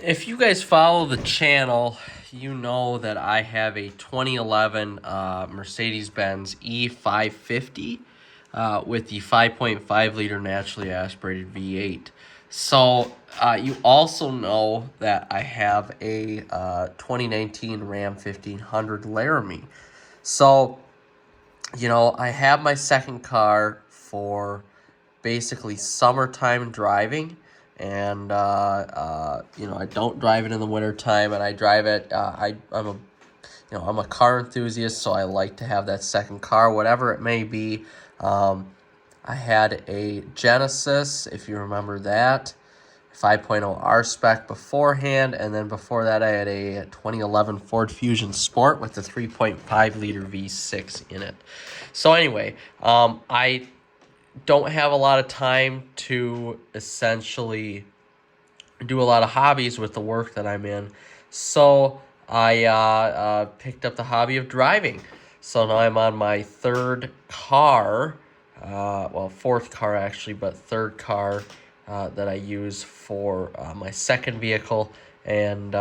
If you guys follow the channel, you know that I have a 2011 Mercedes-Benz E550 with the 5.5 liter naturally aspirated V8. So you also know that I have a 2019 Ram 1500 Laramie. So, I have my second car for basically summertime driving, and I don't drive it in the wintertime, and I drive it. I'm a car enthusiast, so I like to have that second car, whatever it may be. I had a Genesis, if you remember that, 5.0 R-Spec beforehand, and then before that I had a 2011 Ford Fusion Sport with the 3.5 liter V6 in it. So anyway, I don't have a lot of time to essentially do a lot of hobbies with the work that I'm in. So I picked up the hobby of driving. So now I'm on my third car, fourth car actually, but third car that I use for my second vehicle. And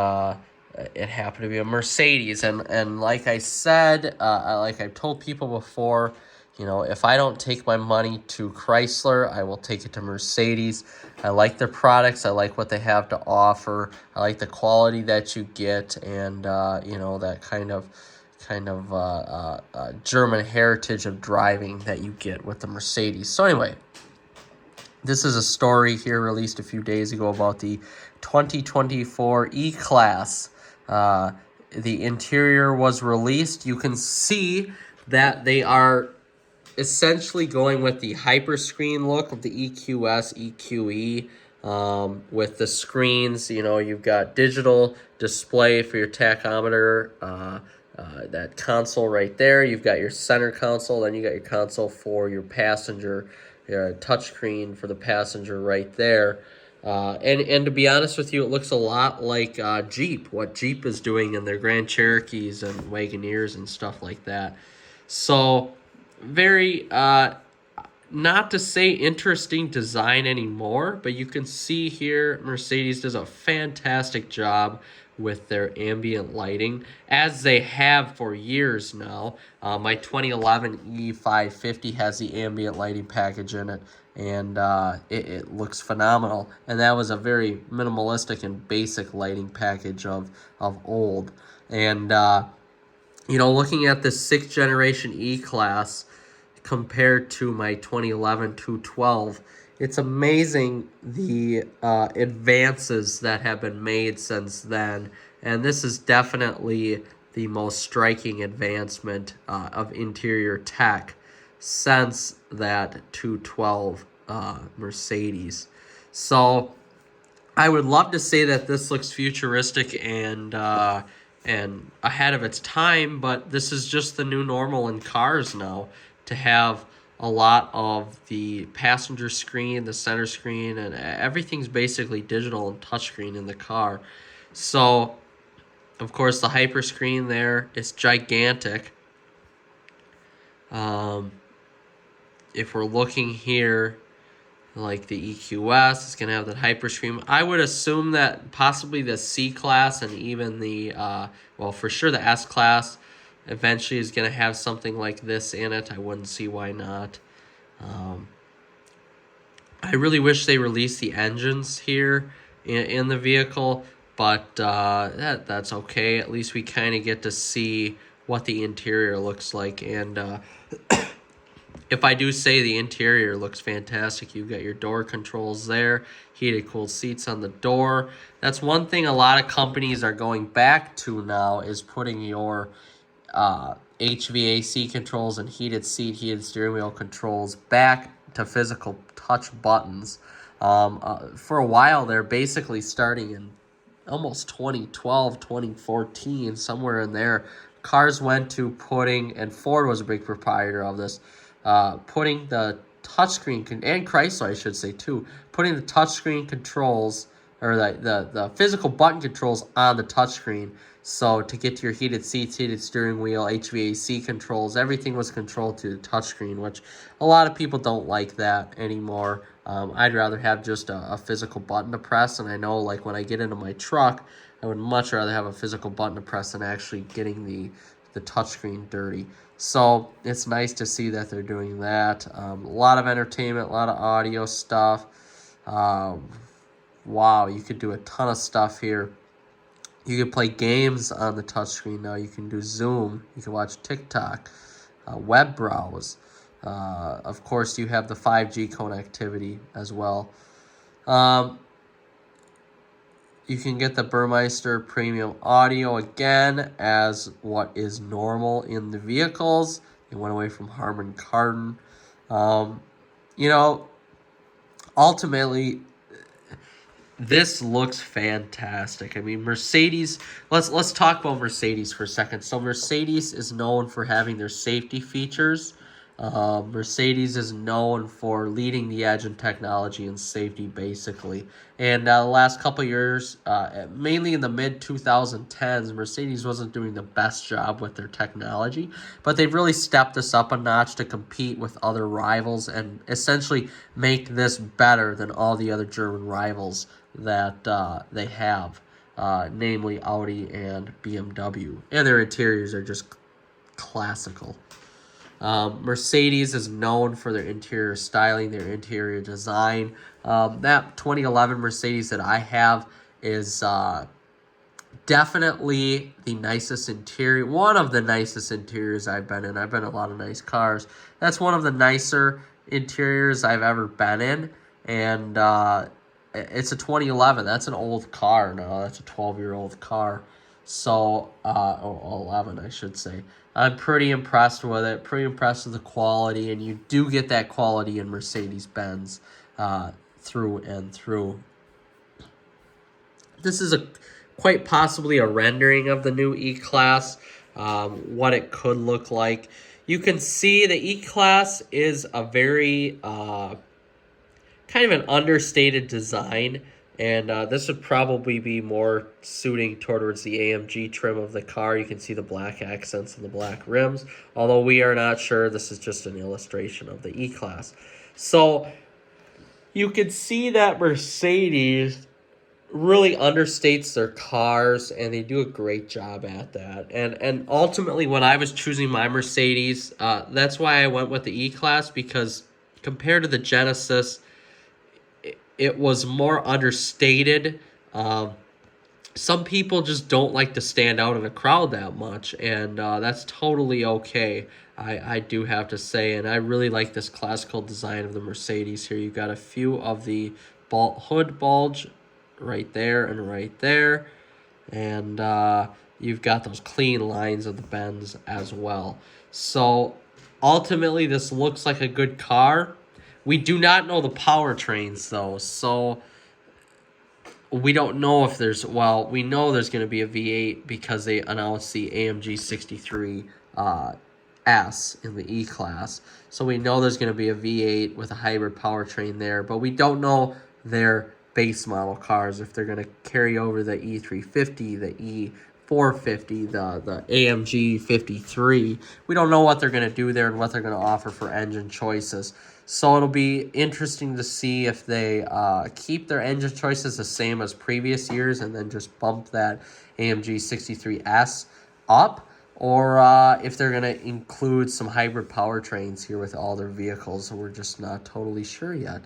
it happened to be a Mercedes. And like I said, like I've told people before, if I don't take my money to Chrysler, I will take it to Mercedes. I like their products. I like what they have to offer. I like the quality that you get, and that kind of German heritage of driving that you get with the Mercedes. So anyway, this is a story here released a few days ago about the 2024 E-Class. The interior was released. You can see that they are essentially going with the hyperscreen look of the EQS, EQE, with the screens. You've got digital display for your tachometer, that console right there. You've got your center console, then you got your console for your passenger, your touchscreen for the passenger right there. And to be honest with you, it looks a lot like Jeep, what Jeep is doing in their Grand Cherokees and Wagoneers and stuff like that. So very, not to say interesting design anymore, but you can see here Mercedes does a fantastic job with their ambient lighting, as they have for years now. My 2011 E550 has the ambient lighting package in it, and it looks phenomenal. And that was a very minimalistic and basic lighting package of old. And looking at the 6th generation E-Class compared to my 2011 212, it's amazing the advances that have been made since then. And this is definitely the most striking advancement of interior tech since that 212 Mercedes. So I would love to say that this looks futuristic and ahead of its time, but this is just the new normal in cars now, to have a lot of the passenger screen, the center screen, and everything's basically digital and touchscreen in the car. So, of course, the hyperscreen there is gigantic. If we're looking here, like the EQS, it's going to have that hyperscreen. I would assume that possibly the C-Class and even the, for sure the S-Class eventually is going to have something like this in it. I wouldn't see why not. I really wish they released the engines here in the vehicle, but that's okay. At least we kind of get to see what the interior looks like. And if I do say the interior looks fantastic, you've got your door controls there, heated cooled seats on the door. That's one thing a lot of companies are going back to now, is putting your HVAC controls and heated seat, heated steering wheel controls back to physical touch buttons. For a while, they're basically starting in almost 2012, 2014, somewhere in there. Cars went to putting, and Ford was a big proprietor of this, putting the touchscreen, and Chrysler, I should say, too, putting the touchscreen controls or the physical button controls on the touchscreen. So to get to your heated seats, heated steering wheel, HVAC controls, everything was controlled through the touchscreen, which a lot of people don't like that anymore. I'd rather have just a physical button to press, and I know like when I get into my truck, I would much rather have a physical button to press than actually getting the touchscreen dirty. So it's nice to see that they're doing that. A lot of entertainment, a lot of audio stuff. Wow, you could do a ton of stuff here. You can play games on the touchscreen now. You can do Zoom. You can watch TikTok, web browse. Of course, you have the 5G connectivity as well. You can get the Burmeister Premium Audio again as what is normal in the vehicles. They went away from Harman Kardon. You know, ultimately, this looks fantastic. I mean, Mercedes, let's talk about Mercedes for a second. So Mercedes is known for having their safety features. Mercedes is known for leading the edge in technology and safety, basically. And the last couple years, mainly in the mid-2010s, Mercedes wasn't doing the best job with their technology, but they've really stepped this up a notch to compete with other rivals and essentially make this better than all the other German rivals that they have, namely Audi and BMW. And their interiors are just classical. Mercedes is known for their interior styling, their interior design. That 2011 Mercedes that I have is definitely the nicest interior, one of the nicest interiors I've been in. I've been in a lot of nice cars. That's one of the nicer interiors I've ever been in, and it's a 2011. That's an old car now. That's a 12-year-old car. So, 11, I should say. I'm pretty impressed with it, pretty impressed with the quality, and you do get that quality in Mercedes-Benz through and through. This is quite possibly a rendering of the new E-Class, what it could look like. You can see the E-Class is a very kind of an understated design. And this would probably be more suiting towards the AMG trim of the car. You can see the black accents and the black rims, although we are not sure. This is just an illustration of the E-Class. So you can see that Mercedes really understates their cars, and they do a great job at that. And ultimately, when I was choosing my Mercedes, that's why I went with the E-Class, because compared to the Genesis, it was more understated. Some people just don't like to stand out in a crowd that much, and that's totally okay, I do have to say. And I really like this classical design of the Mercedes here. You've got a few of the hood bulge right there and right there, and you've got those clean lines of the Benz as well. So ultimately, this looks like a good car. We do not know the powertrains, though, so we don't know if there's... Well, we know there's going to be a V8 because they announced the AMG 63 S in the E-Class. So we know there's going to be a V8 with a hybrid powertrain there, but we don't know their base model cars, if they're going to carry over the E350, the E450, the AMG 53. We don't know what they're going to do there and what they're going to offer for engine choices. So it'll be interesting to see if they keep their engine choices the same as previous years and then just bump that AMG 63S up, or if they're going to include some hybrid powertrains here with all their vehicles. So we're just not totally sure yet.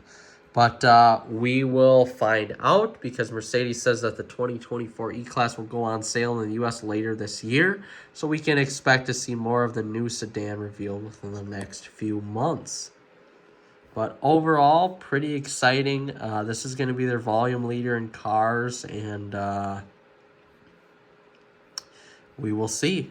But we will find out, because Mercedes says that the 2024 E-Class will go on sale in the U.S. later this year. So we can expect to see more of the new sedan revealed within the next few months. But overall, pretty exciting. This is going to be their volume leader in cars, and we will see.